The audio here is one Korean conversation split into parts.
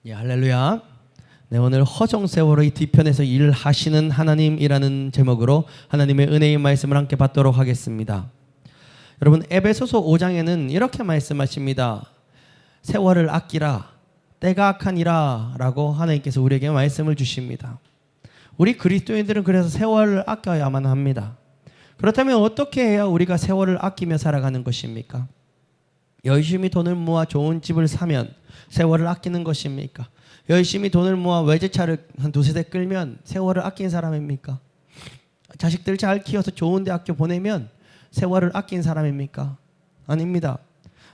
예, 할렐루야. 네, 오늘 허송세월의 뒤편에서 일하시는 하나님이라는 제목으로 하나님의 은혜의 말씀을 함께 받도록 하겠습니다. 여러분, 에베소서 5장에는 이렇게 말씀하십니다. 세월을 아끼라, 때가 악하니라 라고 하나님께서 우리에게 말씀을 주십니다. 우리 그리스도인들은 그래서 세월을 아껴야만 합니다. 그렇다면 어떻게 해야 우리가 세월을 아끼며 살아가는 것입니까? 열심히 돈을 모아 좋은 집을 사면 세월을 아끼는 것입니까? 열심히 돈을 모아 외제차를 한 두세 대 끌면 세월을 아낀 사람입니까? 자식들 잘 키워서 좋은 대학교 보내면 세월을 아낀 사람입니까? 아닙니다.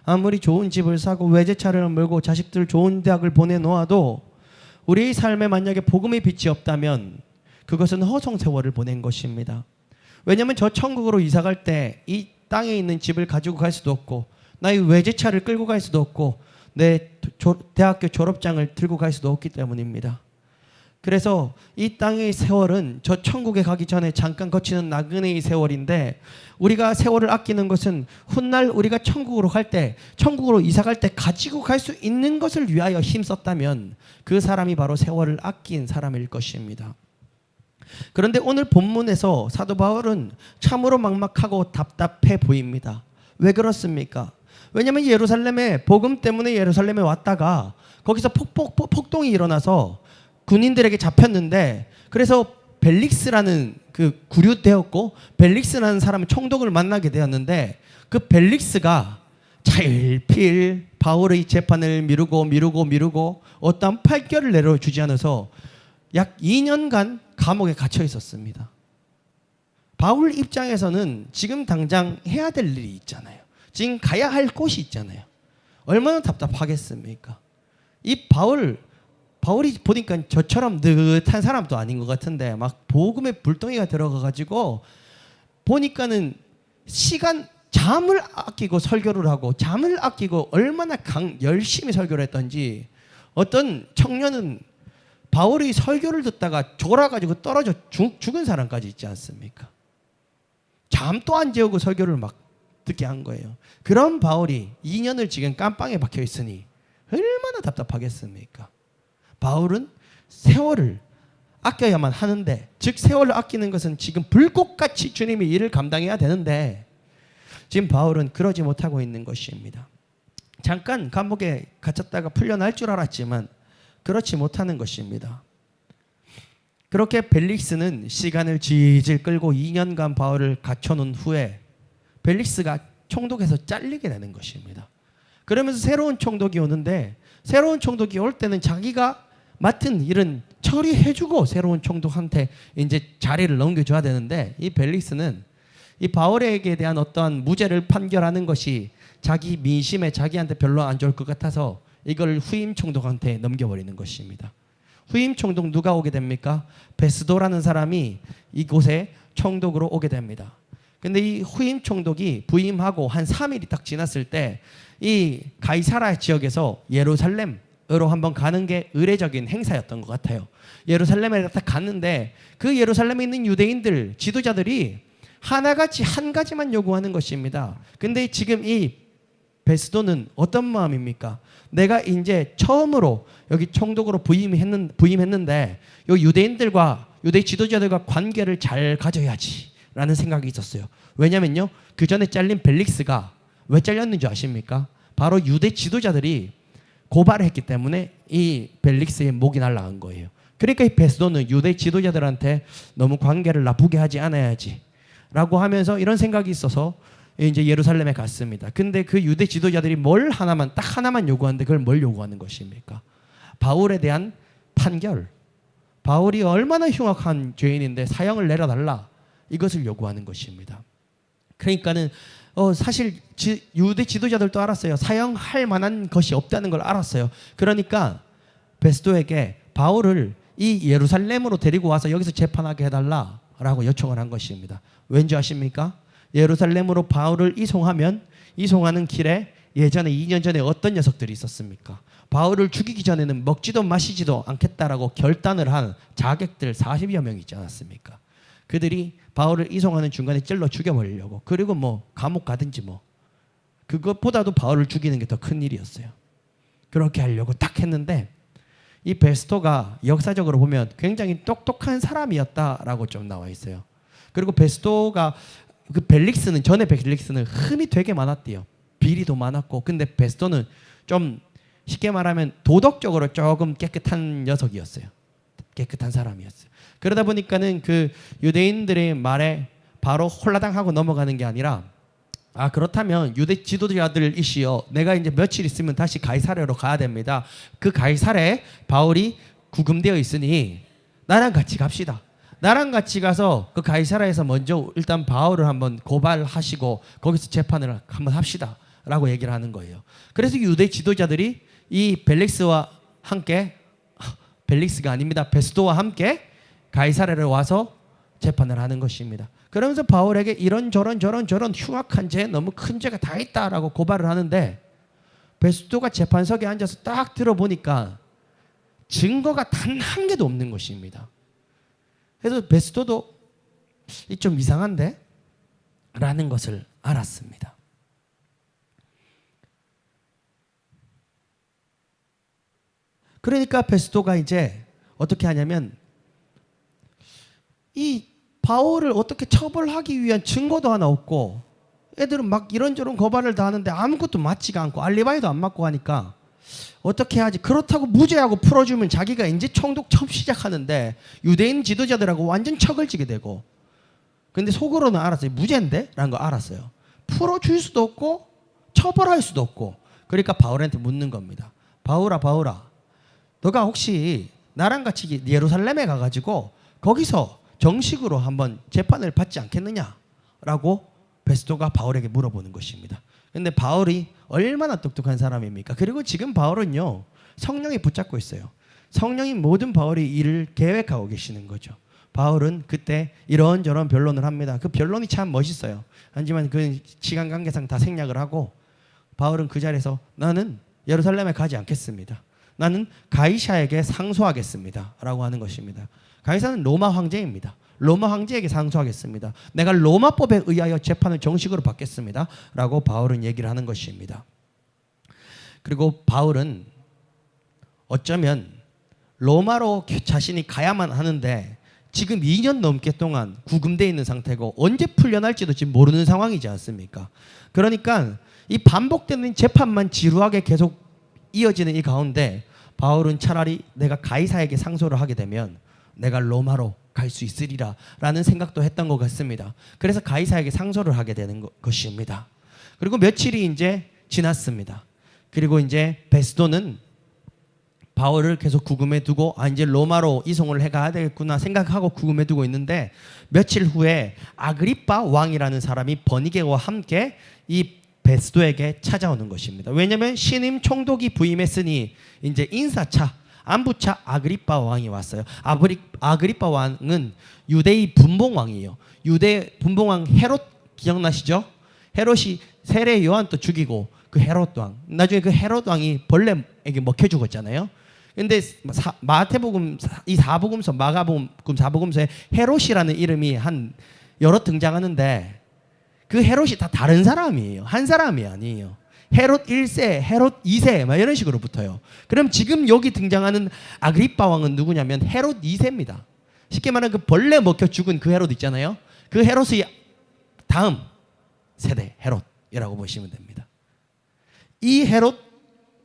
아무리 좋은 집을 사고 외제차를 몰고 자식들 좋은 대학을 보내놓아도 우리의 삶에 만약에 복음의 빛이 없다면 그것은 허송 세월을 보낸 것입니다. 왜냐하면 저 천국으로 이사갈 때 이 땅에 있는 집을 가지고 갈 수도 없고 나의 외제차를 끌고 갈 수도 없고 내 대학교 졸업장을 들고 갈 수도 없기 때문입니다. 그래서 이 땅의 세월은 저 천국에 가기 전에 잠깐 거치는 나그네의 세월인데 우리가 세월을 아끼는 것은 훗날 우리가 천국으로 갈 때, 천국으로 이사 갈 때 가지고 갈 수 있는 것을 위하여 힘썼다면 그 사람이 바로 세월을 아낀 사람일 것입니다. 그런데 오늘 본문에서 사도 바울은 참으로 막막하고 답답해 보입니다. 왜 그렇습니까? 왜냐하면 예루살렘에 복음 때문에 예루살렘에 왔다가 거기서 폭동이 일어나서 군인들에게 잡혔는데 그래서 벨릭스라는 그 구류되었고 벨릭스라는 사람은 총독을 만나게 되었는데 그 벨릭스가 차일피일 바울의 재판을 미루고 어떠한 판결을 내려주지 않아서 약 2년간 감옥에 갇혀 있었습니다. 바울 입장에서는 지금 당장 해야 될 일이 있잖아요. 지금 가야 할 곳이 있잖아요. 얼마나 답답하겠습니까? 이 바울이 보니까 저처럼 느긋한 사람도 아닌 것 같은데 막 복음의 불덩이가 들어가가지고 보니까는 잠을 아끼고 설교를 하고 잠을 아끼고 얼마나 열심히 설교를 했던지 어떤 청년은 바울이 설교를 듣다가 졸아가지고 떨어져 죽은 사람까지 있지 않습니까? 잠도 안 재우고 설교를 막 듣게 한 거예요. 그런 바울이 2년을 지금 깜빵에 박혀 있으니 얼마나 답답하겠습니까? 바울은 세월을 아껴야만 하는데, 즉 세월을 아끼는 것은 지금 불꽃같이 주님의 일을 감당해야 되는데 지금 바울은 그러지 못하고 있는 것입니다. 잠깐 감옥에 갇혔다가 풀려날 줄 알았지만 그렇지 못하는 것입니다. 그렇게 벨릭스는 시간을 질질 끌고 2년간 바울을 갇혀놓은 후에 벨릭스가 총독에서 잘리게 되는 것입니다. 그러면서 새로운 총독이 오는데 새로운 총독이 올 때는 자기가 맡은 일은 처리해주고 새로운 총독한테 이제 자리를 넘겨줘야 되는데 이 벨릭스는 이 바울에게 대한 어떠한 무죄를 판결하는 것이 자기 민심에 자기한테 별로 안 좋을 것 같아서 이걸 후임 총독한테 넘겨버리는 것입니다. 후임 총독 누가 오게 됩니까? 베스도라는 사람이 이곳에 총독으로 오게 됩니다. 근데 이 후임 총독이 부임하고 한 3일이 딱 지났을 때 이 가이사라 지역에서 예루살렘으로 한번 가는 게 의례적인 행사였던 것 같아요. 예루살렘에 딱 갔는데 그 예루살렘에 있는 유대인들 지도자들이 하나같이 한 가지만 요구하는 것입니다. 근데 지금 이 베스도는 어떤 마음입니까? 내가 이제 처음으로 여기 총독으로 부임했는데 요 유대인들과 유대 지도자들과 관계를 잘 가져야지 라는 생각이 있었어요. 왜냐면요, 그 전에 잘린 벨릭스가 왜 잘렸는지 아십니까? 바로 유대 지도자들이 고발을 했기 때문에 이 벨릭스의 목이 날아간 거예요. 그러니까 이 베스도는 유대 지도자들한테 너무 관계를 나쁘게 하지 않아야지 라고 하면서 이런 생각이 있어서 이제 예루살렘에 갔습니다. 근데 그 유대 지도자들이 딱 하나만 요구하는데 그걸 뭘 요구하는 것입니까? 바울에 대한 판결. 바울이 얼마나 흉악한 죄인인데 사형을 내려달라. 이것을 요구하는 것입니다. 그러니까는 사실 유대 지도자들도 알았어요. 사형할 만한 것이 없다는 걸 알았어요. 그러니까 베스도에게 바울을 이 예루살렘으로 데리고 와서 여기서 재판하게 해달라라고 요청을 한 것입니다. 왠지 아십니까? 예루살렘으로 바울을 이송하는 길에 예전에 2년 전에 어떤 녀석들이 있었습니까? 바울을 죽이기 전에는 먹지도 마시지도 않겠다라고 결단을 한 자객들 40여 명 있지 않았습니까? 그들이 바울을 이송하는 중간에 찔러 죽여버리려고, 그리고 뭐 감옥 가든지 뭐 그것보다도 바울을 죽이는 게 더 큰 일이었어요. 그렇게 하려고 딱 했는데 이 베스토가 역사적으로 보면 굉장히 똑똑한 사람이었다라고 좀 나와 있어요. 그리고 베스토가 그 벨릭스는 전에 벨릭스는 흠이 되게 많았대요. 비리도 많았고, 근데 베스토는 좀 쉽게 말하면 도덕적으로 조금 깨끗한 녀석이었어요. 깨끗한 사람이었어요. 그러다 보니까는 그 유대인들의 말에 바로 홀라당하고 넘어가는 게 아니라, 아 그렇다면 유대 지도자들이시여, 내가 이제 며칠 있으면 다시 가이사랴로 가야 됩니다. 그 가이사랴에 바울이 구금되어 있으니 나랑 같이 갑시다. 나랑 같이 가서 그 가이사랴에서 먼저 일단 바울을 한번 고발하시고 거기서 재판을 한번 합시다 라고 얘기를 하는 거예요. 그래서 유대 지도자들이 이 벨릭스와 함께, 벨릭스가 아닙니다, 베스도와 함께 가이사랴를 와서 재판을 하는 것입니다. 그러면서 바울에게 이런저런 흉악한 죄, 너무 큰 죄가 다 있다라고 고발을 하는데, 베스도가 재판석에 앉아서 딱 들어보니까 증거가 단 한 개도 없는 것입니다. 그래서 베스도도 좀 이상한데? 라는 것을 알았습니다. 그러니까 베스도가 이제 어떻게 하냐면, 이 바울을 어떻게 처벌하기 위한 증거도 하나 없고, 애들은 막 이런저런 고발을 다 하는데 아무것도 맞지가 않고 알리바이도 안 맞고 하니까 어떻게 하지? 그렇다고 무죄하고 풀어주면 자기가 이제 총독 처음 시작하는데 유대인 지도자들하고 완전 척을 지게 되고, 근데 속으로는 알았어요. 무죄인데? 라는 거 알았어요. 풀어줄 수도 없고 처벌할 수도 없고. 그러니까 바울한테 묻는 겁니다. 바울아 너가 혹시 나랑 같이 예루살렘에 가가지고 거기서 정식으로 한번 재판을 받지 않겠느냐? 라고 베스도가 바울에게 물어보는 것입니다. 근데 바울이 얼마나 똑똑한 사람입니까? 그리고 지금 바울은요, 성령이 붙잡고 있어요. 성령이 모든 바울의 일을 계획하고 계시는 거죠. 바울은 그때 이런저런 변론을 합니다. 그 변론이 참 멋있어요. 하지만 그 시간 관계상 다 생략을 하고, 바울은 그 자리에서 나는 예루살렘에 가지 않겠습니다. 나는 가이사에게 상소하겠습니다. 라고 하는 것입니다. 가이사는 로마 황제입니다. 로마 황제에게 상소하겠습니다. 내가 로마법에 의하여 재판을 정식으로 받겠습니다. 라고 바울은 얘기를 하는 것입니다. 그리고 바울은 어쩌면 로마로 자신이 가야만 하는데 지금 2년 넘게 동안 구금되어 있는 상태고 언제 풀려날지도 지금 모르는 상황이지 않습니까? 그러니까 이 반복되는 재판만 지루하게 계속 이어지는 이 가운데 바울은 차라리 내가 가이사에게 상소를 하게 되면 내가 로마로 갈 수 있으리라 라는 생각도 했던 것 같습니다. 그래서 가이사에게 상소를 하게 되는 것입니다. 그리고 며칠이 이제 지났습니다. 그리고 이제 베스도는 바울을 계속 구금해 두고 이제 로마로 이송을 해가야 되겠구나 생각하고 구금해 두고 있는데, 며칠 후에 아그리빠 왕이라는 사람이 버니게와 함께 이 베스도에게 찾아오는 것입니다. 왜냐하면 신임 총독이 부임했으니 이제 인사차, 안부차 아그리빠 왕이 왔어요. 아그리빠 왕은 유대의 분봉왕이에요. 유대 분봉왕 헤롯 기억나시죠? 헤롯이 세례 요한도 죽이고 그 헤롯 왕, 나중에 그 헤롯 왕이 벌레에게 먹혀 죽었잖아요. 근데 마태복음 이 사복음서, 마가복음 사복음서에 헤롯이라는 이름이 한 여러 등장하는데 그 헤롯이 다 다른 사람이에요. 한 사람이 아니에요. 헤롯 1세, 헤롯 2세 막 이런 식으로 붙어요. 그럼 지금 여기 등장하는 아그리빠 왕은 누구냐면 헤롯 2세입니다. 쉽게 말하면 그 벌레 먹혀 죽은 그 헤롯 있잖아요. 그 헤롯의 다음 세대 헤롯이라고 보시면 됩니다. 이 헤롯,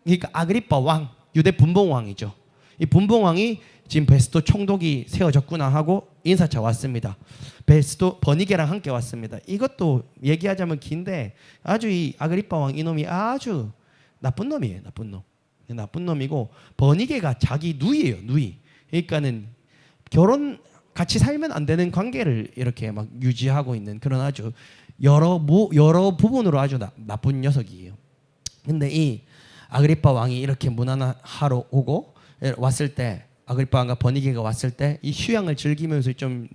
그러니까 아그리빠 왕, 유대 분봉왕이죠. 이 분봉왕이 지금 베스도 총독이 세워졌구나 하고 인사차 왔습니다. 베스도 버니게랑 함께 왔습니다. 이것도 얘기하자면 긴데 아주 이 아그리빠 왕 이놈이 아주 나쁜 놈이에요. 나쁜 놈이고 버니게가 자기 누이예요. 누이. 그러니까는 결혼 같이 살면 안 되는 관계를 이렇게 막 유지하고 있는 그런 아주 여러 부분으로 아주 나쁜 녀석이에요. 근데 이 아그리빠 왕이 이렇게 문안하러 오고 왔을 때, 아그리빠 왕과 버니게가 왔을 때 이 휴양을 즐기면서 좀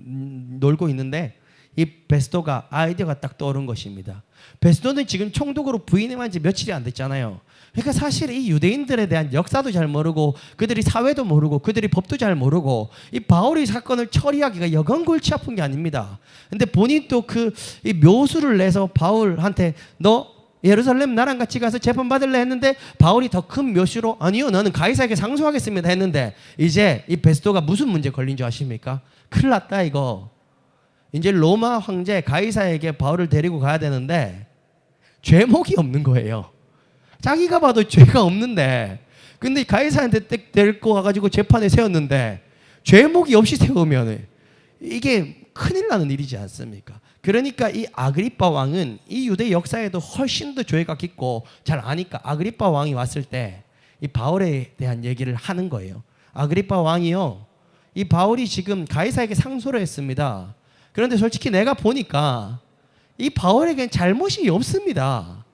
놀고 있는데 이 베스도가 아이디어가 딱 떠오른 것입니다. 베스도는 지금 총독으로 부임한 지 며칠이 안 됐잖아요. 그러니까 사실 이 유대인들에 대한 역사도 잘 모르고 그들이 사회도 모르고 그들이 법도 잘 모르고 이 바울의 사건을 처리하기가 여간 골치 아픈 게 아닙니다. 근데 본인도 그 이 묘수를 내서 바울한테 너 예루살렘 나랑 같이 가서 재판받을래 했는데 바울이 더 큰 묘시로 아니요 나는 가이사에게 상소하겠습니다 했는데 이제 이 베스도가 무슨 문제 걸린 줄 아십니까? 큰일 났다 이거. 이제 로마 황제 가이사에게 바울을 데리고 가야 되는데 죄목이 없는 거예요. 자기가 봐도 죄가 없는데 근데 가이사한테 데리고 가가지고 재판에 세웠는데 죄목이 없이 세우면 이게 큰일 나는 일이지 않습니까? 그러니까 이 아그리빠 왕은 이 유대 역사에도 훨씬 더 죄가 깊고 잘 아니까 아그리빠 왕이 왔을 때 이 바울에 대한 얘기를 하는 거예요. 아그리빠 왕이요, 이 바울이 지금 가이사에게 상소를 했습니다. 그런데 솔직히 내가 보니까 이 바울에겐 잘못이 없습니다.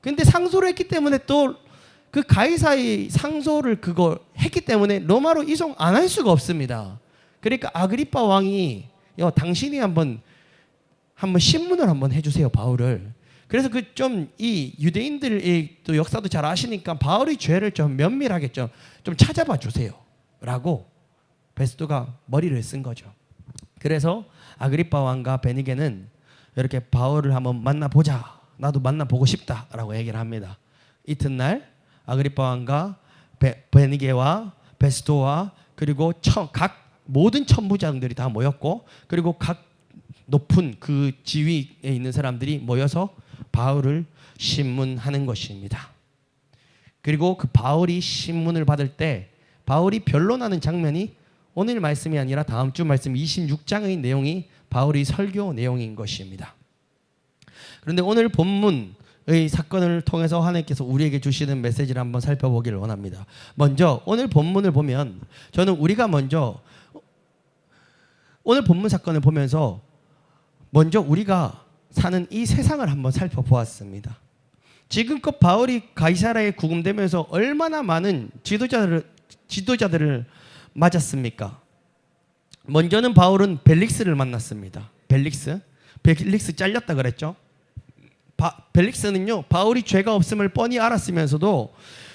근데 상소를 했기 때문에 또 그 가이사의 상소를 그거 했기 때문에 로마로 이송 안 할 수가 없습니다. 그러니까 아그리빠 왕이 당신이 한번 신문을 한번 해주세요 바울을. 그래서 그 좀 이 유대인들의 또 역사도 잘 아시니까 바울의 죄를 좀 면밀하게 좀 찾아봐 주세요라고 베스도가 머리를 쓴 거죠. 그래서 아그리빠 왕과 베니게는 이렇게 바울을 한번 만나보자, 나도 만나보고 싶다라고 얘기를 합니다. 이튿날 아그리빠 왕과 베니게와 베스도와 그리고 각 모든 천부장들이 다 모였고 그리고 각 높은 그 지위에 있는 사람들이 모여서 바울을 신문하는 것입니다. 그리고 그 바울이 신문을 받을 때 바울이 변론하는 장면이 오늘 말씀이 아니라 다음 주 말씀 26장의 내용이 바울의 설교 내용인 것입니다. 그런데 오늘 본문의 사건을 통해서 하나님께서 우리에게 주시는 메시지를 한번 살펴보기를 원합니다. 먼저 오늘 본문을 보면 저는 우리가 먼저 오늘 본문 사건을 보면서 먼저 우리가 사는 이 세상을 한번 살펴보았습니다. 지금껏 바울이 가이사라에 구금되면서 얼마나 많은 지도자들을 맞았습니까? 먼저는 바울은 벨릭스를 만났습니다. 벨릭스 잘렸다 그랬죠. 벨릭스는요 바울이 죄가 없음을 뻔히 알았으면서도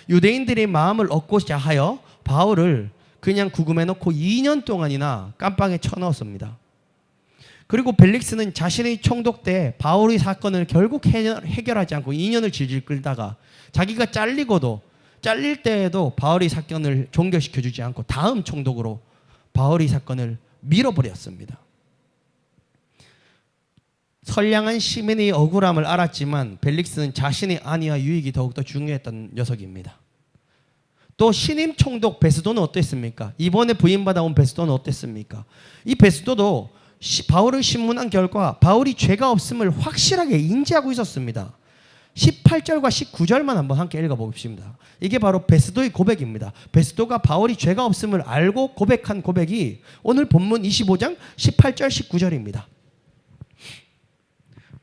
유대인들의 마음을 얻고자 하여 바울을 그냥 구금해 놓고 2년 동안이나 깜빵에 쳐넣었습니다. 그리고 벨릭스는 자신의 총독 때 바울의 사건을 결국 해결하지 않고 2년을 질질 끌다가 자기가 잘릴 때에도 바울의 사건을 종결시켜주지 않고 다음 총독으로 바울의 사건을 밀어버렸습니다. 선량한 시민의 억울함을 알았지만 벨릭스는 자신의 안위와 유익이 더욱더 중요했던 녀석입니다. 또 신임 총독 베스도는 어땠습니까? 이번에 부임받아온 베스도는 어땠습니까? 이 베스도도 바울을 신문한 결과 바울이 죄가 없음을 확실하게 인지하고 있었습니다. 18절과 19절만 한번 함께 읽어보겠습니다. 이게 바로 베스도의 고백입니다. 베스도가 바울이 죄가 없음을 알고 고백한 고백이 오늘 본문 25장 18절 19절입니다.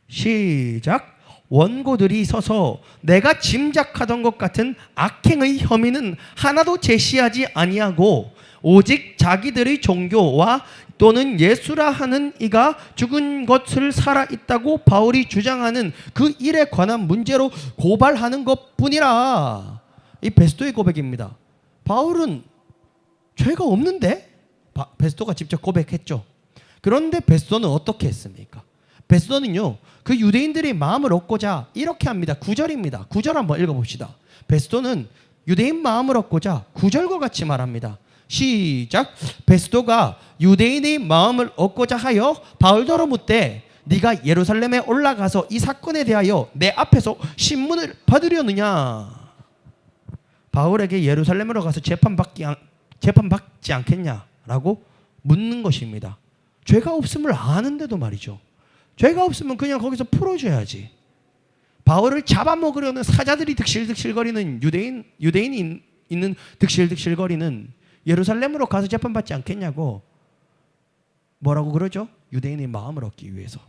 시작. 원고들이 서서 내가 짐작하던 것 같은 악행의 혐의는 하나도 제시하지 아니하고 오직 자기들의 종교와 또는 예수라 하는 이가 죽은 것을 살아있다고 바울이 주장하는 그 일에 관한 문제로 고발하는 것뿐이라. 이 베스도의 고백입니다. 바울은 죄가 없는데 베스도가 직접 고백했죠. 그런데 베스도는 어떻게 했습니까? 베스도는요 그 유대인들의 마음을 얻고자 이렇게 합니다. 9절입니다. 9절 한번 읽어봅시다. 베스도는 유대인 마음을 얻고자 9절과 같이 말합니다. 시작. 베스도가 유대인의 마음을 얻고자 하여 바울더러 묻되 네가 예루살렘에 올라가서 이 사건에 대하여 내 앞에서 신문을 받으려느냐. 바울에게 예루살렘으로 가서 재판받지 않겠냐라고 묻는 것입니다. 죄가 없음을 아는데도 말이죠. 죄가 없으면 그냥 거기서 풀어줘야지. 바울을 잡아먹으려는 사자들이 득실득실거리는 유대인이 있는 득실득실거리는 예루살렘으로 가서 재판받지 않겠냐고 뭐라고 그러죠? 유대인의 마음을 얻기 위해서.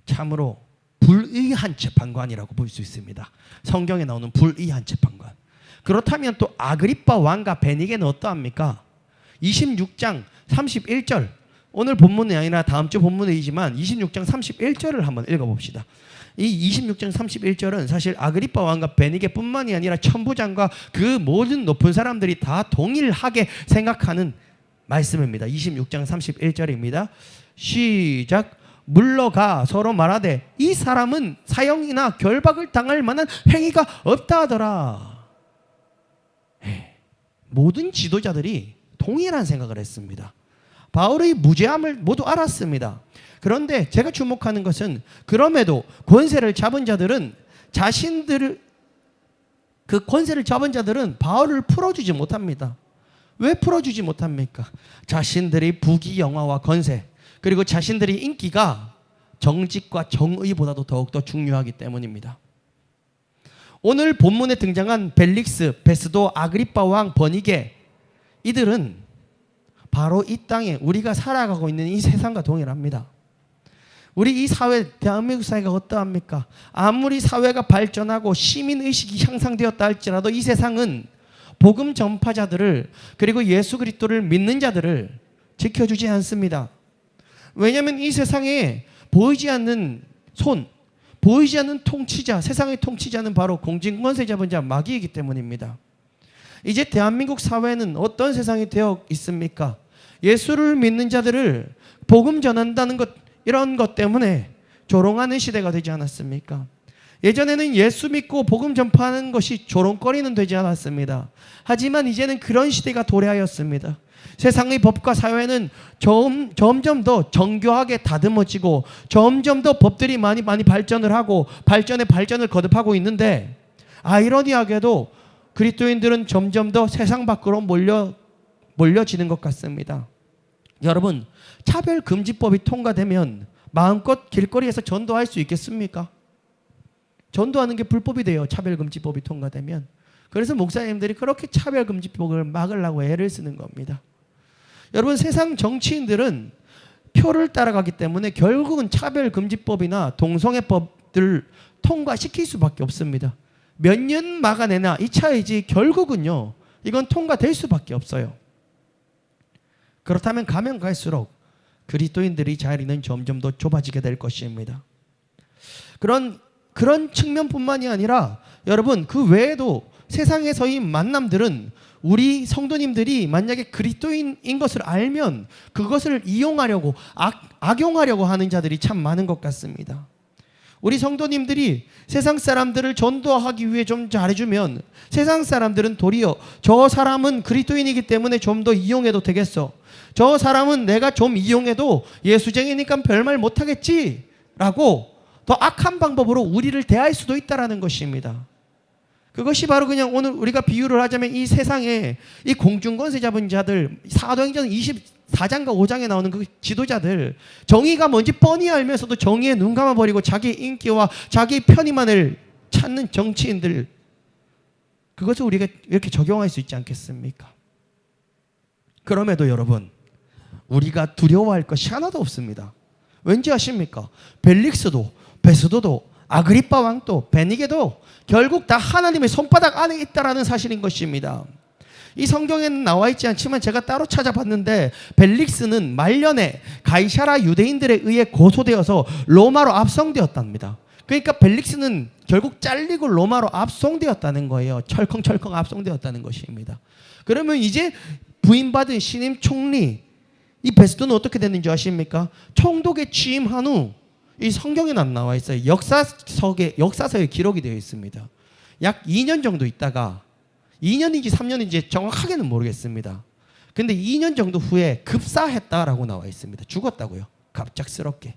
참으로 불의한 재판관이라고 볼 수 있습니다. 성경에 나오는 불의한 재판관. 그렇다면 또 아그리빠 왕과 베니게는 어떠합니까? 26장 31절 오늘 본문이 아니라 다음 주 본문이지만 26장 31절을 한번 읽어봅시다. 이 26장 31절은 사실 아그리빠 왕과 베니게뿐만이 아니라 천부장과 그 모든 높은 사람들이 다 동일하게 생각하는 말씀입니다. 26장 31절입니다. 시작. 물러가 서로 말하되 이 사람은 사형이나 결박을 당할 만한 행위가 없다 하더라. 모든 지도자들이 동일한 생각을 했습니다. 바울의 무죄함을 모두 알았습니다. 그런데 제가 주목하는 것은 그럼에도 권세를 잡은 자들은 그 권세를 잡은 자들은 바울을 풀어주지 못합니다. 왜 풀어주지 못합니까? 자신들의 부귀영화와 권세, 그리고 자신들의 인기가 정직과 정의보다도 더욱더 중요하기 때문입니다. 오늘 본문에 등장한 벨릭스, 베스도, 아그리빠 왕, 버니게, 이들은 바로 이 땅에 우리가 살아가고 있는 이 세상과 동일합니다. 우리 이 사회, 대한민국 사회가 어떠합니까? 아무리 사회가 발전하고 시민의식이 향상되었다 할지라도 이 세상은 복음 전파자들을, 그리고 예수 그리스도를 믿는 자들을 지켜주지 않습니다. 왜냐하면 이 세상에 보이지 않는 손, 보이지 않는 통치자, 세상의 통치자는 바로 공진권세 잡은 자, 마귀이기 때문입니다. 이제 대한민국 사회는 어떤 세상이 되어 있습니까? 예수를 믿는 자들을 복음 전한다는 것, 이런 것 때문에 조롱하는 시대가 되지 않았습니까? 예전에는 예수 믿고 복음 전파하는 것이 조롱거리는 되지 않았습니다. 하지만 이제는 그런 시대가 도래하였습니다. 세상의 법과 사회는 점점 더 정교하게 다듬어지고 점점 더 법들이 많이 발전을 하고 발전을 거듭하고 있는데, 아이러니하게도 그리스도인들은 점점 더 세상 밖으로 몰려지는 것 같습니다. 여러분, 차별금지법이 통과되면 마음껏 길거리에서 전도할 수 있겠습니까? 전도하는 게 불법이 돼요. 차별금지법이 통과되면. 그래서 목사님들이 그렇게 차별금지법을 막으려고 애를 쓰는 겁니다. 여러분, 세상 정치인들은 표를 따라가기 때문에 결국은 차별금지법이나 동성애법들을 통과시킬 수밖에 없습니다. 몇 년 막아내나 이 차이지 결국은요, 이건 통과될 수밖에 없어요. 그렇다면 가면 갈수록 그리스도인들의 자리는 점점 더 좁아지게 될 것입니다. 그런 측면뿐만이 아니라 여러분, 그 외에도 세상에서의 만남들은 우리 성도님들이 만약에 그리스도인인 것을 알면 그것을 이용하려고 악용하려고 하는 자들이 참 많은 것 같습니다. 우리 성도님들이 세상 사람들을 전도하기 위해 좀 잘해주면 세상 사람들은 도리어 저 사람은 그리스도인이기 때문에 좀 더 이용해도 되겠어, 저 사람은 내가 좀 이용해도 예수쟁이니까 별말 못하겠지 라고 더 악한 방법으로 우리를 대할 수도 있다는 것입니다. 그것이 바로 그냥 오늘 우리가 비유를 하자면 이 세상에 이 공중권세 잡은 자들, 사도행전 24장과 5장에 나오는 그 지도자들, 정의가 뭔지 뻔히 알면서도 정의에 눈 감아버리고 자기 인기와 자기 편의만을 찾는 정치인들, 그것을 우리가 이렇게 적용할 수 있지 않겠습니까? 그럼에도 여러분, 우리가 두려워할 것이 하나도 없습니다. 왠지 아십니까? 벨릭스도, 베스도도, 아그리빠 왕도, 베니게도 결국 다 하나님의 손바닥 안에 있다라는 사실인 것입니다. 이 성경에는 나와 있지 않지만 제가 따로 찾아봤는데, 벨릭스는 말년에 가이사라 유대인들에 의해 고소되어서 로마로 압송되었답니다. 그러니까 벨릭스는 결국 잘리고 로마로 압송되었다는 거예요. 철컹철컹 압송되었다는 것입니다. 그러면 이제 부임받은 신임 총리 이 베스도는 어떻게 됐는지 아십니까? 총독에 취임한 후, 이 성경에는 안 나와 있어요. 역사서에 기록이 되어 있습니다. 약 2년 정도 있다가, 2년인지 3년인지 정확하게는 모르겠습니다. 근데 2년 정도 후에 급사했다라고 나와 있습니다. 죽었다고요. 갑작스럽게.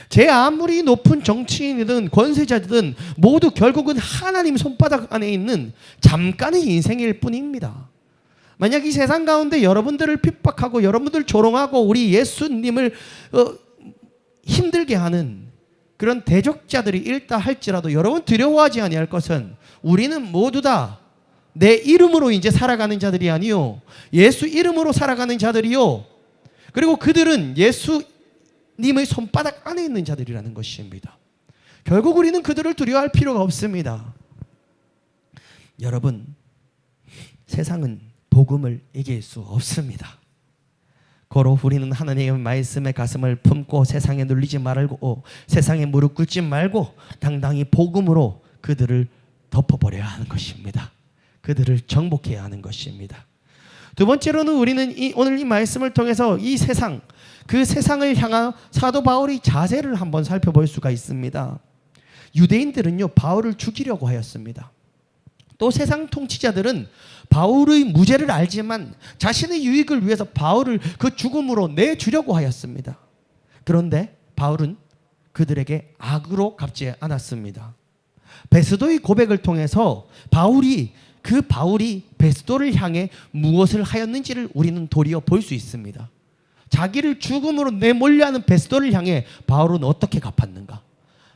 제 아무리 높은 정치인이든 권세자든 모두 결국은 하나님 손바닥 안에 있는 잠깐의 인생일 뿐입니다. 만약 이 세상 가운데 여러분들을 핍박하고 여러분들 조롱하고 우리 예수님을 힘들게 하는 그런 대적자들이 있다 할지라도 여러분 두려워하지 아니할 것은, 우리는 모두 다 내 이름으로 이제 살아가는 자들이 아니요, 예수 이름으로 살아가는 자들이요, 그리고 그들은 예수님의 손바닥 안에 있는 자들이라는 것입니다. 결국 우리는 그들을 두려워할 필요가 없습니다. 여러분, 세상은 복음을 이길 수 없습니다. 고로 우리는 하나님의 말씀에 가슴을 품고 세상에 눌리지 말고 세상에 무릎 꿇지 말고 당당히 복음으로 그들을 덮어버려야 하는 것입니다. 그들을 정복해야 하는 것입니다. 두 번째로는 우리는 오늘 이 말씀을 통해서 이 세상, 그 세상을 향한 사도 바울의 자세를 한번 살펴볼 수가 있습니다. 유대인들은요, 바울을 죽이려고 하였습니다. 또 세상 통치자들은 바울의 무죄를 알지만 자신의 유익을 위해서 바울을 그 죽음으로 내주려고 하였습니다. 그런데 바울은 그들에게 악으로 갚지 않았습니다. 베스도의 고백을 통해서 바울이 베스도를 향해 무엇을 하였는지를 우리는 도리어 볼 수 있습니다. 자기를 죽음으로 내몰려 하는 베스도를 향해 바울은 어떻게 갚았는가?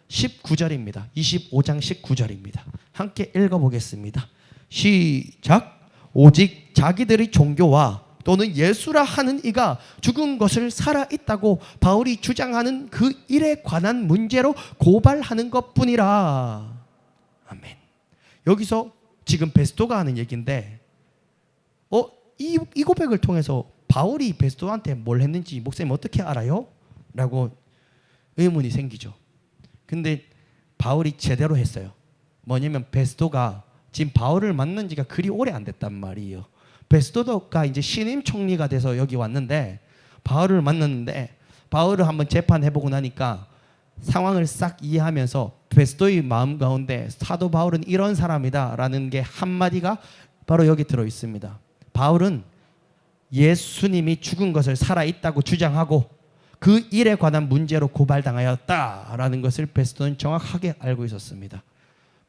19절입니다. 25장 19절입니다. 함께 읽어보겠습니다. 시작. 오직 자기들의 종교와 또는 예수라 하는 이가 죽은 것을 살아있다고 바울이 주장하는 그 일에 관한 문제로 고발하는 것뿐이라. 아멘. 여기서 지금 베스도가 하는 얘기인데 이 고백을 통해서 바울이 베스도한테 뭘 했는지 목사님 어떻게 알아요? 라고 의문이 생기죠. 근데 바울이 제대로 했어요. 뭐냐면 베스도가 지금 바울을 만난 지가 그리 오래 안 됐단 말이에요. 베스도가 이제 신임 총리가 돼서 여기 왔는데 바울을 만났는데 바울을 한번 재판해보고 나니까 상황을 싹 이해하면서 베스도의 마음 가운데 사도 바울은 이런 사람이다 라는 게 한마디가 바로 여기 들어있습니다. 바울은 예수님이 죽은 것을 살아있다고 주장하고 그 일에 관한 문제로 고발당하였다라는 것을 베스도는 정확하게 알고 있었습니다.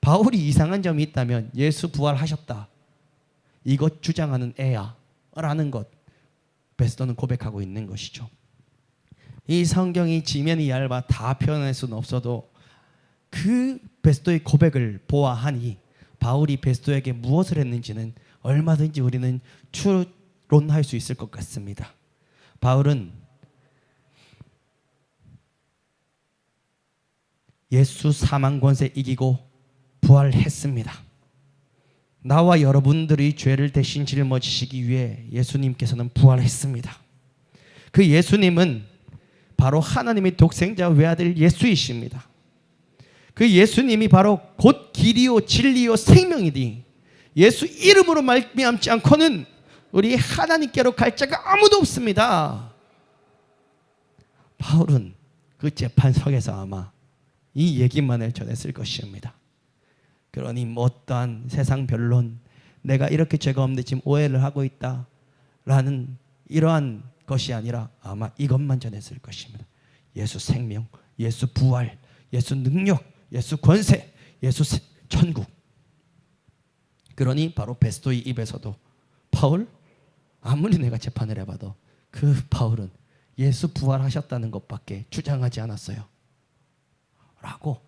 바울이 이상한 점이 있다면 예수 부활하셨다, 이것 주장하는 애야 라는 것 베스도는 고백하고 있는 것이죠. 이 성경이 지면이 얇아 다 표현할 수는 없어도 그 베스도의 고백을 보아하니 바울이 베스도에게 무엇을 했는지는 얼마든지 우리는 추론할 수 있을 것 같습니다. 바울은 예수 사망 권세 이기고 부활했습니다. 나와 여러분들의 죄를 대신 짊어지시기 위해 예수님께서는 부활했습니다. 그 예수님은 바로 하나님의 독생자 외아들 예수이십니다. 그 예수님이 바로 곧 길이요 진리요 생명이니 예수 이름으로 말미암지 않고는 우리 하나님께로 갈 자가 아무도 없습니다. 바울은 그 재판석에서 아마 이 얘기만을 전했을 것입니다. 그러니 어떠한 세상 변론, 내가 이렇게 죄가 없는데 지금 오해를 하고 있다라는 이러한 것이 아니라 아마 이것만 전했을 것입니다. 예수 생명, 예수 부활, 예수 능력, 예수 권세, 예수 천국. 그러니 바로 베스도의 입에서도 바울, 아무리 내가 재판을 해봐도 그 바울은 예수 부활하셨다는 것밖에 주장하지 않았어요 라고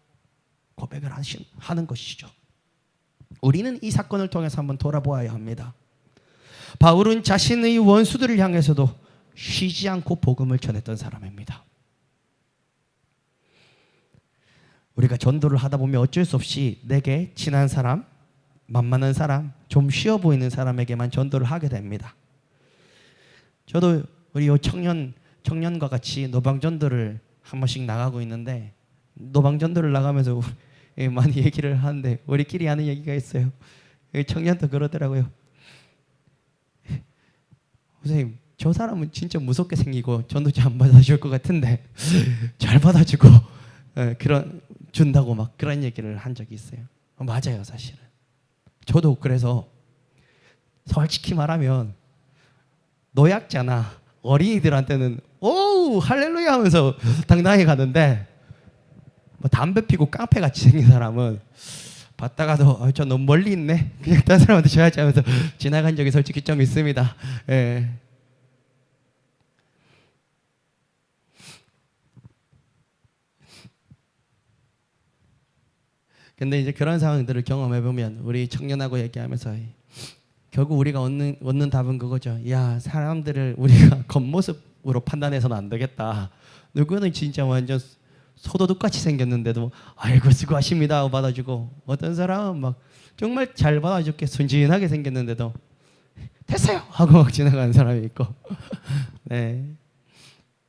고백을 하는 것이죠. 우리는 이 사건을 통해서 한번 돌아보아야 합니다. 바울은 자신의 원수들을 향해서도 쉬지 않고 복음을 전했던 사람입니다. 우리가 전도를 하다 보면 어쩔 수 없이 내게 친한 사람, 만만한 사람, 좀 쉬워 보이는 사람에게만 전도를 하게 됩니다. 저도 우리 청년과 같이 노방전도를 한 번씩 나가고 있는데 노방전도를 나가면서 많이 얘기를 하는데 우리끼리 하는 얘기가 있어요. 청년도 그러더라고요. 선생님, 저 사람은 진짜 무섭게 생기고 전도지 안 받아줄 것 같은데 잘 받아주고 그런 준다고 막 그런 얘기를 한 적이 있어요. 맞아요, 사실은. 저도 그래서 솔직히 말하면 노약자나 어린이들한테는 오 할렐루야 하면서 당당히 가는데 뭐 담배 피고 깡패같이 생긴 사람은 봤다가도 저 너무 멀리 있네, 그냥 다른 사람한테 줘야지 하면서 지나간 적이 솔직히 좀 있습니다. 예. 근데 이제 그런 상황들을 경험해 보면 우리 청년하고 얘기하면서 결국 우리가 얻는 답은 그거죠. 야, 사람들을 우리가 겉모습으로 판단해서는 안 되겠다. 누구는 진짜 완전 소도둑같이 생겼는데도 아이고 수고하십니다 하고 받아주고, 어떤 사람은 막 정말 잘 받아줄게 순진하게 생겼는데도 됐어요 하고 막 지나가는 사람이 있고 네.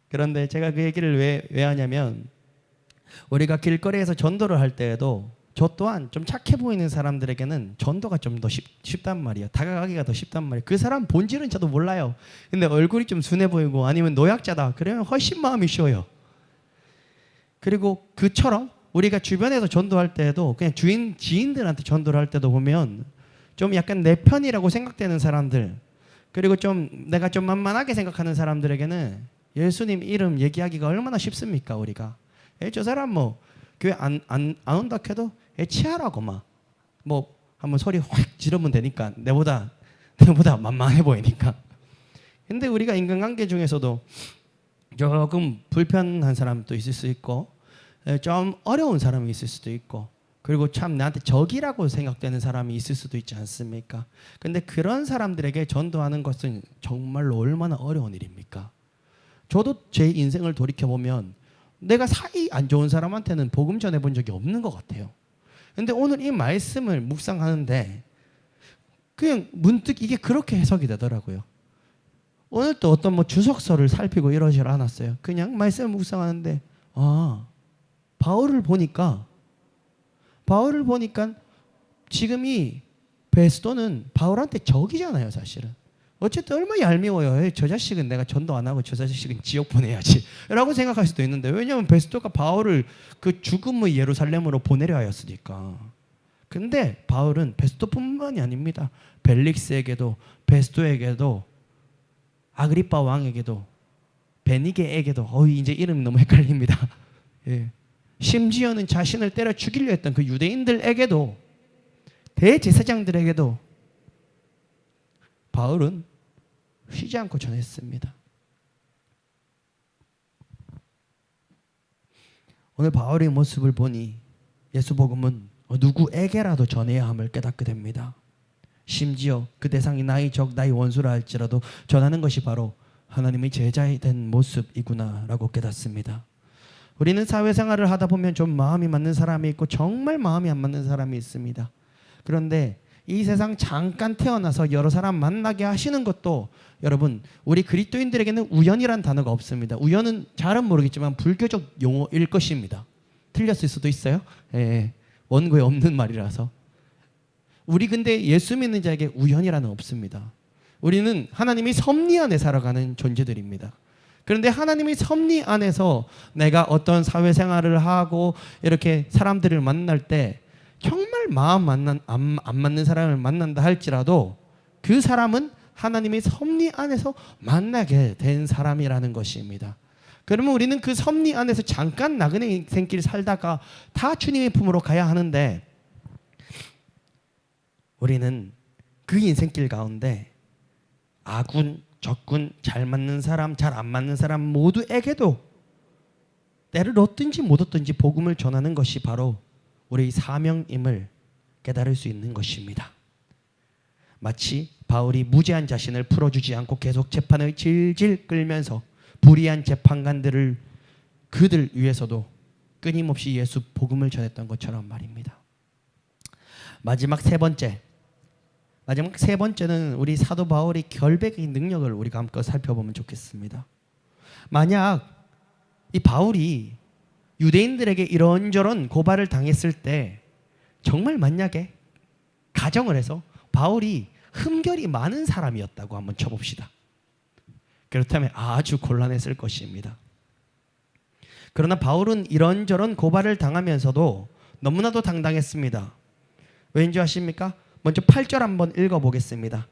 그런데 제가 그 얘기를 왜 하냐면 우리가 길거리에서 전도를 할 때에도 저 또한 좀 착해 보이는 사람들에게는 전도가 좀 더 쉽단 말이에요. 다가가기가 더 쉽단 말이에요. 그 사람 본질은 저도 몰라요. 근데 얼굴이 좀 순해 보이고 아니면 노약자다. 그러면 훨씬 마음이 쉬워요. 그리고 그처럼 우리가 주변에서 전도할 때에도 그냥 지인들한테 전도를 할 때도 보면 좀 약간 내 편이라고 생각되는 사람들, 그리고 좀 내가 좀 만만하게 생각하는 사람들에게는 예수님 이름 얘기하기가 얼마나 쉽습니까? 우리가 저 사람 뭐 교회 안 온다 해도 치하라고 막 뭐 한번 소리 확 지르면 되니까 내보다 만만해 보이니까. 근데 우리가 인간관계 중에서도 조금 불편한 사람도 있을 수 있고 좀 어려운 사람이 있을 수도 있고, 그리고 참 나한테 적이라고 생각되는 사람이 있을 수도 있지 않습니까? 근데 그런 사람들에게 전도하는 것은 정말로 얼마나 어려운 일입니까? 저도 제 인생을 돌이켜보면 내가 사이 안 좋은 사람한테는 복음 전해본 적이 없는 것 같아요. 근데 오늘 이 말씀을 묵상하는데 그냥 문득 이게 그렇게 해석이 되더라고요. 오늘 또 어떤 뭐 주석서를 살피고 이러질 않았어요. 그냥 말씀을 묵상하는데 바울을 보니까 지금 이 베스도는 바울한테 적이잖아요, 사실은. 어쨌든 얼마나 얄미워요. 저 자식은 내가 전도 안 하고 저 자식은 지옥 보내야지 라고 생각할 수도 있는데, 왜냐하면 베스도가 바울을 그 죽음의 예루살렘으로 보내려 하였으니까. 근데 바울은 베스도뿐만이 아닙니다. 벨릭스에게도, 베스도에게도, 아그리빠 왕에게도, 베니게에게도, 이제 이름이 너무 헷갈립니다. 예. 심지어는 자신을 때려 죽이려 했던 그 유대인들에게도, 대제사장들에게도 바울은 쉬지 않고 전했습니다. 오늘 바울의 모습을 보니 예수 복음은 누구에게라도 전해야 함을 깨닫게 됩니다. 심지어 그 대상이 나의 적, 나의 원수라 할지라도 전하는 것이 바로 하나님의 제자이 된 모습이구나라고 깨닫습니다. 우리는 사회생활을 하다 보면 좀 마음이 맞는 사람이 있고 정말 마음이 안 맞는 사람이 있습니다. 그런데 이 세상 잠깐 태어나서 여러 사람 만나게 하시는 것도 여러분, 우리 그리스도인들에게는 우연이란 단어가 없습니다. 우연은 잘은 모르겠지만 불교적 용어일 것입니다. 틀렸을 수도 있어요. 원고에 없는 말이라서. 우리 근데 예수 믿는 자에게 우연이라는 없습니다. 우리는 하나님의 섭리 안에 살아가는 존재들입니다. 그런데 하나님의 섭리 안에서 내가 어떤 사회생활을 하고 이렇게 사람들을 만날 때 정말 안 맞는 사람을 만난다 할지라도 그 사람은 하나님의 섭리 안에서 만나게 된 사람이라는 것입니다. 그러면 우리는 그 섭리 안에서 잠깐 나그네 인생길 살다가 다 주님의 품으로 가야 하는데, 우리는 그 인생길 가운데 아군, 적군, 잘 맞는 사람, 잘 안 맞는 사람 모두에게도 때를 얻든지 못 얻든지 복음을 전하는 것이 바로 우리의 사명임을 깨달을 수 있는 것입니다. 마치 바울이 무죄한 자신을 풀어주지 않고 계속 재판을 질질 끌면서 불의한 재판관들을 그들 위해서도 끊임없이 예수 복음을 전했던 것처럼 말입니다. 마지막 세 번째는 우리 사도 바울의 결백의 능력을 우리가 함께 살펴보면 좋겠습니다. 만약 이 바울이 유대인들에게 이런저런 고발을 당했을 때 정말 만약에 가정을 해서 바울이 흠결이 많은 사람이었다고 한번 쳐봅시다. 그렇다면 아주 곤란했을 것입니다. 그러나 바울은 이런저런 고발을 당하면서도 너무나도 당당했습니다. 왠지 아십니까? 먼저 8절 한번 읽어보겠습니다.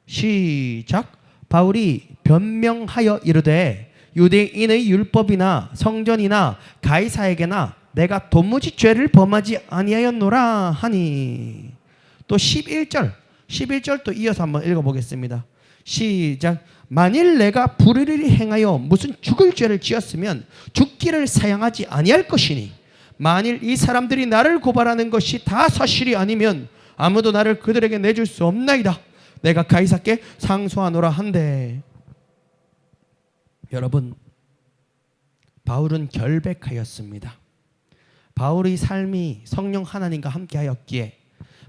시작. 바울이 변명하여 이르되 유대인의 율법이나 성전이나 가이사에게나 내가 도무지 죄를 범하지 아니하였노라 하니. 또 11절 또 이어서 한번 읽어보겠습니다. 시작. 만일 내가 불의를 행하여 무슨 죽을 죄를 지었으면 죽기를 사양하지 아니할 것이니 만일 이 사람들이 나를 고발하는 것이 다 사실이 아니면 아무도 나를 그들에게 내줄 수 없나이다. 내가 가이사께 상소하노라 한대. 여러분, 바울은 결백하였습니다. 바울의 삶이 성령 하나님과 함께하였기에,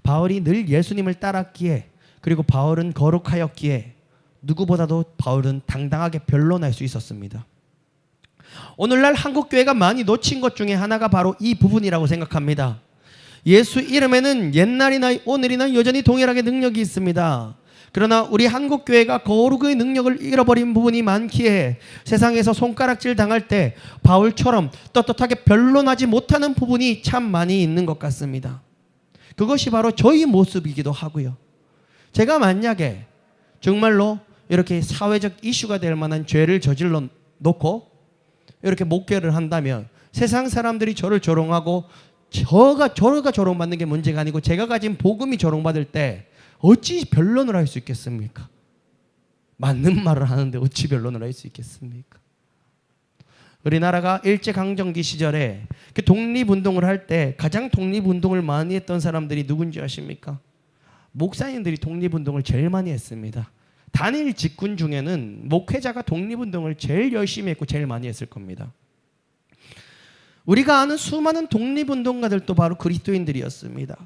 바울이 늘 예수님을 따랐기에, 그리고 바울은 거룩하였기에 누구보다도 바울은 당당하게 변론할 수 있었습니다. 오늘날 한국교회가 많이 놓친 것 중에 하나가 바로 이 부분이라고 생각합니다. 예수 이름에는 옛날이나 오늘이나 여전히 동일하게 능력이 있습니다. 그러나 우리 한국교회가 거룩의 능력을 잃어버린 부분이 많기에 세상에서 손가락질 당할 때 바울처럼 떳떳하게 변론하지 못하는 부분이 참 많이 있는 것 같습니다. 그것이 바로 저희 모습이기도 하고요. 제가 만약에 정말로 이렇게 사회적 이슈가 될 만한 죄를 저질러 놓고 이렇게 목회를 한다면 세상 사람들이 저를 조롱하고 저가 조롱받는 게 문제가 아니고 제가 가진 복음이 조롱받을 때 어찌 변론을 할 수 있겠습니까? 맞는 말을 하는데 어찌 변론을 할 수 있겠습니까? 우리나라가 일제강점기 시절에 그 독립운동을 할 때 가장 독립운동을 많이 했던 사람들이 누군지 아십니까? 목사님들이 독립운동을 제일 많이 했습니다. 단일 집군 중에는 목회자가 독립운동을 제일 열심히 했고 제일 많이 했을 겁니다. 우리가 아는 수많은 독립운동가들도 바로 그리스도인들이었습니다.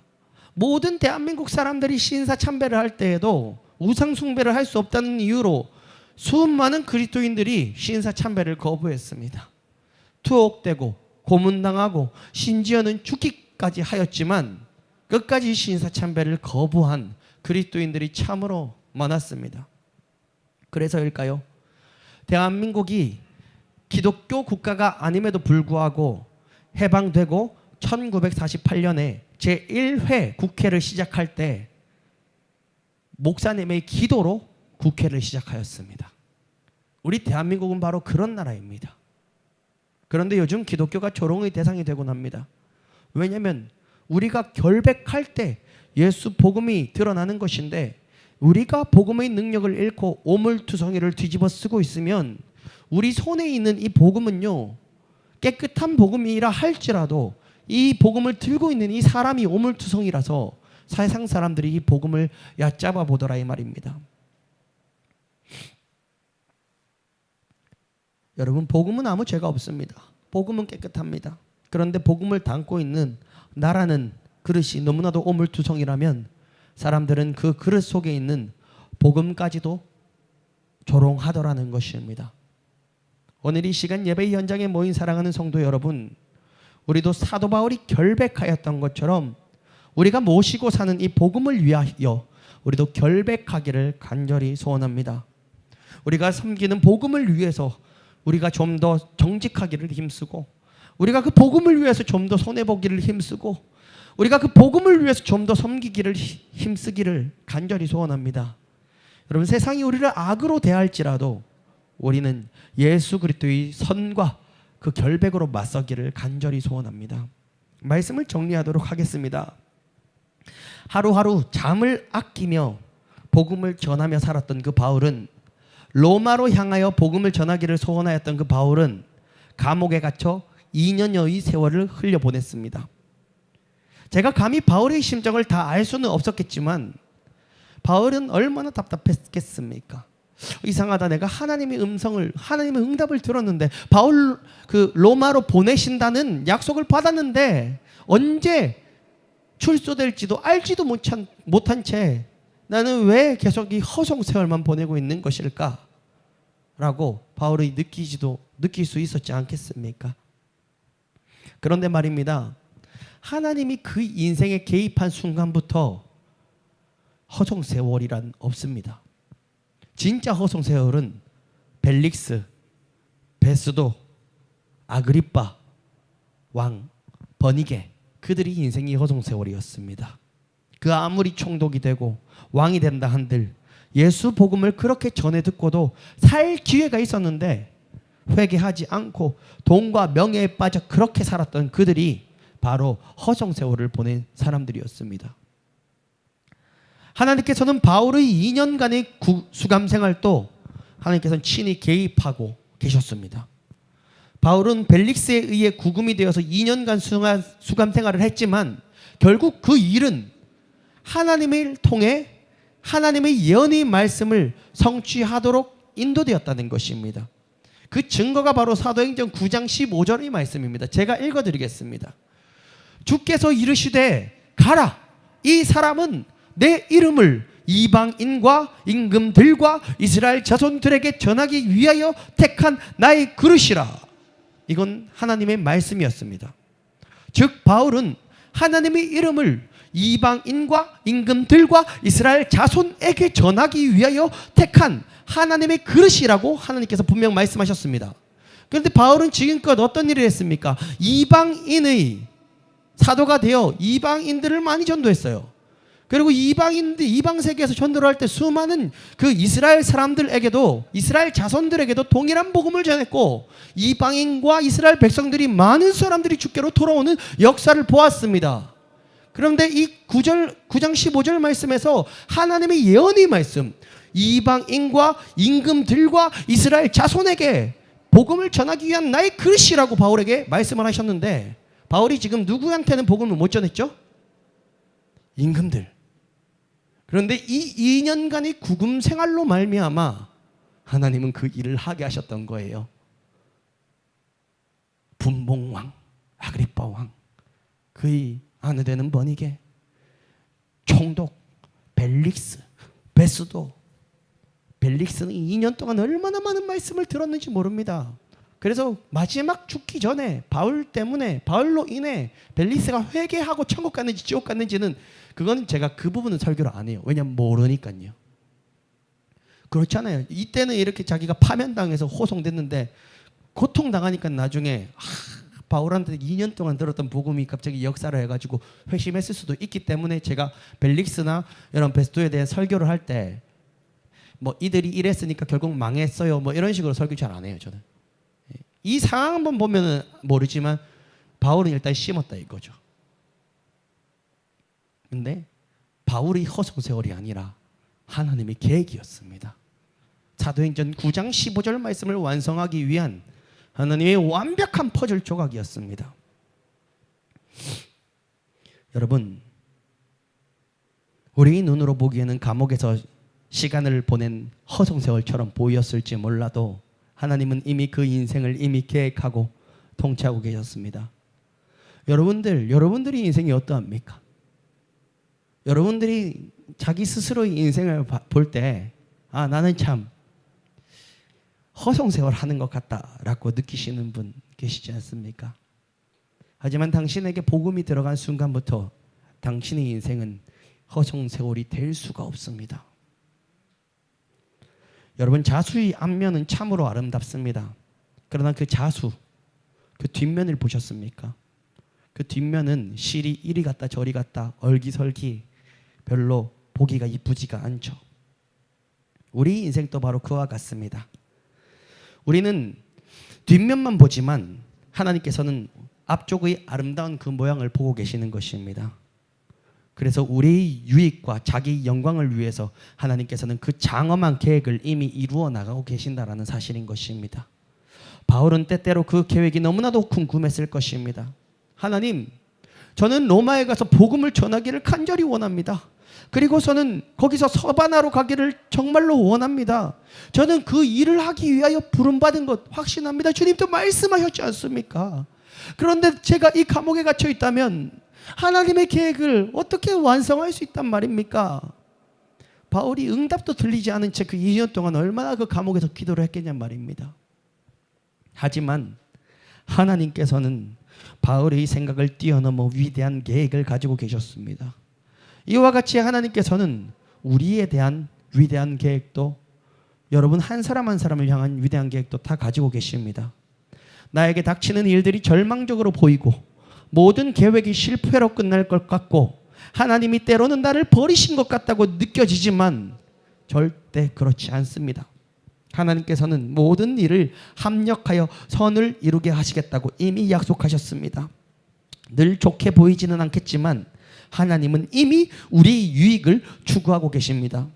모든 대한민국 사람들이 신사참배를 할 때에도 우상숭배를 할 수 없다는 이유로 수많은 그리스도인들이 신사참배를 거부했습니다. 투옥되고 고문당하고 심지어는 죽기까지 하였지만 끝까지 신사참배를 거부한 그리스도인들이 참으로 많았습니다. 그래서일까요? 대한민국이 기독교 국가가 아님에도 불구하고 해방되고 1948년에 제1회 국회를 시작할 때 목사님의 기도로 국회를 시작하였습니다. 우리 대한민국은 바로 그런 나라입니다. 그런데 요즘 기독교가 조롱의 대상이 되곤 합니다. 왜냐하면 우리가 결백할 때 예수 복음이 드러나는 것인데 우리가 복음의 능력을 잃고 오물투성이를 뒤집어 쓰고 있으면 우리 손에 있는 이 복음은요, 깨끗한 복음이라 할지라도 이 복음을 들고 있는 이 사람이 오물투성이라서 세상 사람들이 이 복음을 얕잡아 보더라 이 말입니다. 여러분, 복음은 아무 죄가 없습니다. 복음은 깨끗합니다. 그런데 복음을 담고 있는 나라는 그릇이 너무나도 오물투성이라면 사람들은 그 그릇 속에 있는 복음까지도 조롱하더라는 것입니다. 오늘 이 시간 예배 현장에 모인 사랑하는 성도 여러분, 우리도 사도 바울이 결백하였던 것처럼 우리가 모시고 사는 이 복음을 위하여 우리도 결백하기를 간절히 소원합니다. 우리가 섬기는 복음을 위해서 우리가 좀 더 정직하기를 힘쓰고, 우리가 그 복음을 위해서 좀 더 손해보기를 힘쓰고, 우리가 그 복음을 위해서 좀 더 섬기기를 힘쓰기를 간절히 소원합니다. 여러분, 세상이 우리를 악으로 대할지라도 우리는 예수 그리스도의 선과 그 결백으로 맞서기를 간절히 소원합니다. 말씀을 정리하도록 하겠습니다. 하루하루 잠을 아끼며 복음을 전하며 살았던 그 바울은, 로마로 향하여 복음을 전하기를 소원하였던 그 바울은 감옥에 갇혀 2년여의 세월을 흘려보냈습니다. 제가 감히 바울의 심정을 다 알 수는 없었겠지만 바울은 얼마나 답답했겠습니까? 이상하다, 내가 하나님의 응답을 들었는데, 바울 그 로마로 보내신다는 약속을 받았는데 언제 출소될지도 알지도 못한 채 나는 왜 계속 이 허송세월만 보내고 있는 것일까? 라고 바울이 느낄 수 있었지 않겠습니까? 그런데 말입니다, 하나님이 그 인생에 개입한 순간부터 허송세월이란 없습니다. 진짜 허송세월은 벨릭스, 베스도, 아그리빠 왕, 버니게, 그들이 인생이 허송세월이었습니다. 그 아무리 총독이 되고 왕이 된다 한들 예수 복음을 그렇게 전해 듣고도 살 기회가 있었는데 회개하지 않고 돈과 명예에 빠져 그렇게 살았던 그들이 바로 허송세월을 보낸 사람들이었습니다. 하나님께서는 바울의 2년간의 수감 생활도 하나님께서는 친히 개입하고 계셨습니다. 바울은 벨릭스에 의해 구금이 되어서 2년간 수감 생활을 했지만 결국 그 일은 하나님을 통해 하나님의 예언의 말씀을 성취하도록 인도되었다는 것입니다. 그 증거가 바로 사도행전 9장 15절의 말씀입니다. 제가 읽어드리겠습니다. 주께서 이르시되 가라, 이 사람은 내 이름을 이방인과 임금들과 이스라엘 자손들에게 전하기 위하여 택한 나의 그릇이라. 이건 하나님의 말씀이었습니다. 즉 바울은 하나님의 이름을 이방인과 임금들과 이스라엘 자손에게 전하기 위하여 택한 하나님의 그릇이라고 하나님께서 분명 말씀하셨습니다. 그런데 바울은 지금껏 어떤 일을 했습니까? 이방인의 사도가 되어 이방인들을 많이 전도했어요. 그리고 이방 세계에서 전도를 할 때 수많은 그 이스라엘 사람들에게도, 이스라엘 자손들에게도 동일한 복음을 전했고, 이방인과 이스라엘 백성들이, 많은 사람들이 주께로 돌아오는 역사를 보았습니다. 그런데 이 9장 15절 말씀에서 하나님의 예언의 말씀, 이방인과 임금들과 이스라엘 자손에게 복음을 전하기 위한 나의 그릇이라고 바울에게 말씀을 하셨는데, 바울이 지금 누구한테는 복음을 못 전했죠? 임금들. 그런데 이 2년간의 구금 생활로 말미암아 하나님은 그 일을 하게 하셨던 거예요. 분봉왕 아그리빠 왕, 그의 아내 되는 버니게, 총독 벨릭스, 베스도. 벨릭스는 2년 동안 얼마나 많은 말씀을 들었는지 모릅니다. 그래서 마지막 죽기 전에 바울로 인해 벨릭스가 회개하고 천국 갔는지 지옥 갔는지는, 그건 제가 그 부분은 설교를 안 해요. 왜냐면 모르니까요. 그렇잖아요. 이때는 이렇게 자기가 파면당해서 호송됐는데 고통당하니까 나중에 바울한테 2년 동안 들었던 복음이 갑자기 역사를 해가지고 회심했을 수도 있기 때문에, 제가 벨릭스나 이런 베스도에 대해 설교를 할 때 뭐 이들이 이랬으니까 결국 망했어요, 뭐 이런 식으로 설교 잘 안 해요. 저는 이 상황만 보면은 모르지만 바울은 일단 심었다 이거죠. 근데 바울의 허송세월이 아니라 하나님의 계획이었습니다. 사도행전 9장 15절 말씀을 완성하기 위한 하나님의 완벽한 퍼즐 조각이었습니다. 여러분, 우리 눈으로 보기에는 감옥에서 시간을 보낸 허송세월처럼 보였을지 몰라도 하나님은 이미 그 인생을 이미 계획하고 통치하고 계셨습니다. 여러분들의 인생이 어떠합니까? 여러분들이 자기 스스로의 인생을 볼 때, 나는 참 허송세월 하는 것 같다라고 느끼시는 분 계시지 않습니까? 하지만 당신에게 복음이 들어간 순간부터 당신의 인생은 허송세월이 될 수가 없습니다. 여러분, 자수의 앞면은 참으로 아름답습니다. 그러나 그 자수, 그 뒷면을 보셨습니까? 그 뒷면은 실이 이리 갔다 저리 갔다 얼기설기, 별로 보기가 이쁘지가 않죠. 우리 인생도 바로 그와 같습니다. 우리는 뒷면만 보지만 하나님께서는 앞쪽의 아름다운 그 모양을 보고 계시는 것입니다. 그래서 우리의 유익과 자기 영광을 위해서 하나님께서는 그 장엄한 계획을 이미 이루어 나가고 계신다라는 사실인 것입니다. 바울은 때때로 그 계획이 너무나도 궁금했을 것입니다. 하나님, 저는 로마에 가서 복음을 전하기를 간절히 원합니다. 그리고서는 거기서 서바나로 가기를 정말로 원합니다. 저는 그 일을 하기 위하여 부름받은 것 확신합니다. 주님도 말씀하셨지 않습니까? 그런데 제가 이 감옥에 갇혀 있다면 하나님의 계획을 어떻게 완성할 수 있단 말입니까? 바울이 응답도 들리지 않은 채 그 2년 동안 얼마나 그 감옥에서 기도를 했겠냔 말입니다. 하지만 하나님께서는 바울의 생각을 뛰어넘어 위대한 계획을 가지고 계셨습니다. 이와 같이 하나님께서는 우리에 대한 위대한 계획도, 여러분 한 사람 한 사람을 향한 위대한 계획도 다 가지고 계십니다. 나에게 닥치는 일들이 절망적으로 보이고 모든 계획이 실패로 끝날 것 같고 하나님이 때로는 나를 버리신 것 같다고 느껴지지만 절대 그렇지 않습니다. 하나님께서는 모든 일을 합력하여 선을 이루게 하시겠다고 이미 약속하셨습니다. 늘 좋게 보이지는 않겠지만 하나님은 이미 우리 유익을 추구하고 계십니다.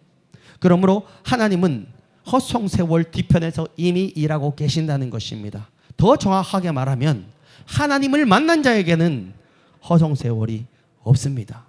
그러므로 하나님은 허송세월 뒤편에서 이미 일하고 계신다는 것입니다. 더 정확하게 말하면 하나님을 만난 자에게는 허송세월이 없습니다.